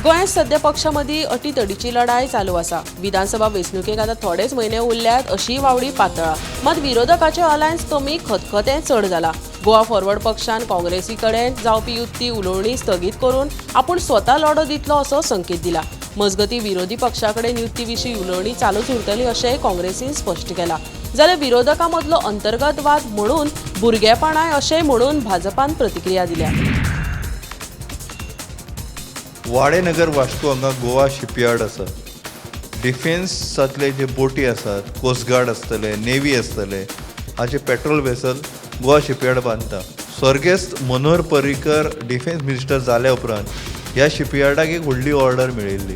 गोंयांत सध्या पक्षांमदीं अटीतडीची लढाई चालू आसा। विधानसभा वेंचणुकेक आतां थोडेच म्हयने उरल्यात अशी वावडी पातळा। मात विरोधकाचे अलायन्स कमी खतखतें चड जाला। गोवा फॉरवर्ड पक्षान काँग्रेसी कडेन जावपी युती उलोवणी स्थगीत करून आपूण स्वता लढो दितलो असो संकेत दिला। मजगतीं विरोधी पक्षा कडेन युती विशीं उलोवणी चालूच उरतली अशेंय काँग्रेसीन स्पश्ट केलां। जाल्यार विरोधकां मदलो अंतर्गत वाद म्हणून भुरगेपणाय अशेंय म्हणून भाजपान प्रतिक्रिया दिल्या। वाडेनगर वास्को हांगा गोवा शिपयार्ड आसा। डिफेन्सातले जे बोटी आसात, कोस्टगार्ड आसतले, नेव्ही आसतले, हाचे पेट्रोल वेसल गोवा शिपयार्ड बांदता। स्वर्गेस्त मनोहर पर्रीकर डिफेन्स मिनिस्टर जाल्या उपरांत ह्या शिपयार्डाक एक व्हडली ऑर्डर मेळिल्ली।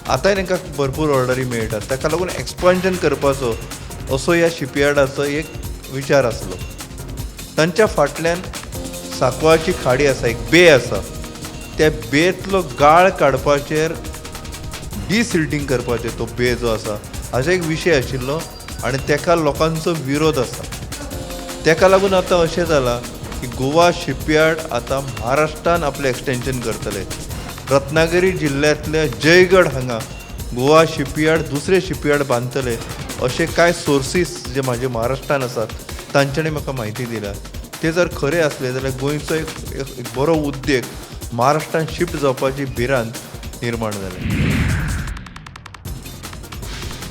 आतांय तांकां भरपूर ऑर्डरी मेळटात, ताका लागून एक्सपान्शन करपाचो असो ह्या शिपयार्डाचो एक विचार आसलो। तांच्या फाटल्यान सांकवाळची खाडी आसा, एक बे आसा, त्या बेतलो गाळ काडपाचेर डिसिल्टिंग करपाचें तो बे जो आसा हाचो एक विशय आशिल्लो आनी ताका लोकांचो विरोध आसा। ताका लागून आतां अशें जालां की गोवा शिपयार्ड आतां महाराष्ट्रान आपलें एक्सटेन्शन करतले। रत्नागिरी जिल्ल्यांतल्या जयगड हांगा गोवा शिपयार्ड दुसरे शिपयार्ड बांदतले अशें कांय सोर्सीस जे म्हाजे महाराष्ट्रान आसात तांच्यांनी म्हाका म्हायती दिल्या। ते जर खरें आसले जाल्यार गोंयचो एक बरो उद्देग महाराष्ट्रान शिफ्ट जावपाची भिरांत निर्माण जाली।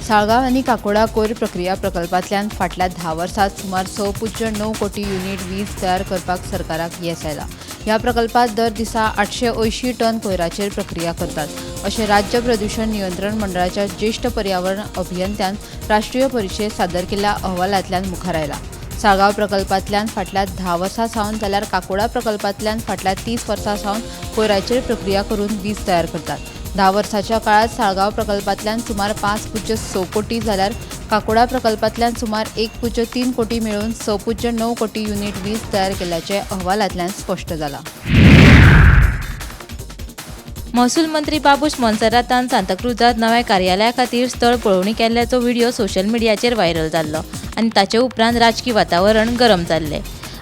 साळगांव आनी काकोडा कोयर प्रक्रिया प्रकल्पांतल्यान फाटल्या 10 वर्सांत सुमार 6.9 कोटी युनिट वीज तयार करपाक सरकाराक येस आयला। ह्या प्रकल्पात दर दिसा 880 टन कोयराचेर प्रक्रिया करतात अशें राज्य प्रदूषण नियंत्रण मंडळाच्या ज्येष्ठ पर्यावरण अभियंत्यान राष्ट्रीय परिशदेत सादर केल्ल्या अहवालांतल्यान मुखार आयला। साळगांव प्रकल्पांतल्यान फाटल्या 10 वर्सां सावन जाल्यार काकोडा प्रकल्पांतल्यान फाटल्या 30 वर्सां सावन कोयराचेर प्रक्रिया करून वीज तयार करतात। 10 वर्सांच्या काळात साळगांव प्रकल्पांतल्यान सुमार 5.6 कोटी जाल्यार काकोडा प्रकल्पांतल्यान सुमार 1.3 कोटी मेळून 6.9 कोटी युनिट वीज तयार केल्याचे अहवालांतल्यान स्पश्ट जालां। महसूल मंत्री बाबूश मोन्सेरातान सांताक्रुजात नव्या कार्यालया खातीर स्थळ पळोवणी केल्ल्याचो व्हिडिओ सोशल मिडियाचेर व्हायरल जाल्लो आनी ताचे उपरांत राजकीय वातावरण गरम जाल्लें।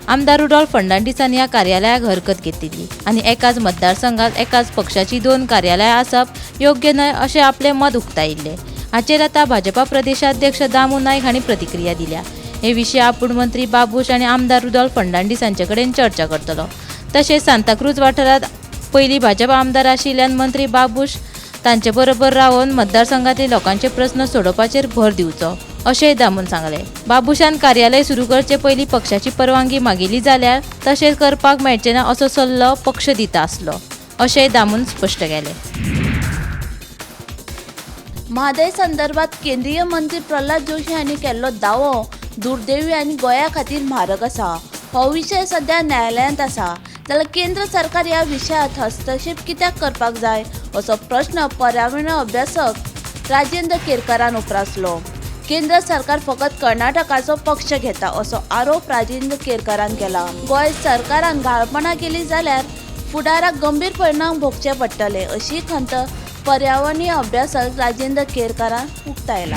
आमदार रुडॉल्फ फर्नांडीसांनी ह्या कार्यालयाक हरकत घेतिल्ली आनी एकाच मतदारसंघात एकाच पक्षाची 2 कार्यालयां आसप योग्य न्हय अशें आपलें मत उक्तायिल्लें। हाचेर आतां भाजपा प्रदेशाध्यक्ष दामू नायक हांणी प्रतिक्रिया दिल्या। हे विशीं आपूण मंत्री बाबूश आनी आमदार रुडॉल्फ फर्नांडीस हांचे कडेन चर्चा करतलो। तशेंच सांताक्रूज वाठारांत पयलीं भाजप आमदार आशिल्ल्यान मंत्री बाबूश तांचे बरोबर रावन मतदारसंघातले लोकांचे प्रस्न सोडोवपाचेर भर दिवचो अशेंय दामून सांगलें। बाबूशान कार्यालय सुरू करचे पयलीं पक्षाची परवानगी मागिल्ली जाल्यार तशें करपाक मेळचें ना असो सल्लो पक्ष दिता आसलो अशेंय दामून स्पश्ट केलें। म्हादय संदर्भात केंद्रीय मंत्री प्रल्हाद जोशी हांणी केल्लो दावो दुर्दैवी आनी गोंया खातीर म्हारग आसा। हो विशय सध्या न्यायालयांत आसा जाल्यार केंद्र सरकार ह्या विशयांत हस्तक्षेप कित्याक करपाक जाय असो प्रश्न पर्यावरण अभ्यासक राजेंद्र केरकारान उपरासलो। केंद्र सरकार फकत कर्नाटकाचो पक्ष घेता असो आरोप राजेंद्र केरकारान केला। गोंय सरकारान घाळपणां केली जाल्यार फुडाराक गंभीर परिणाम भोगचे पडटले अशी खंत पर्यावरणीय अभ्यासक राजेंद्र केरकारान उक्तायला।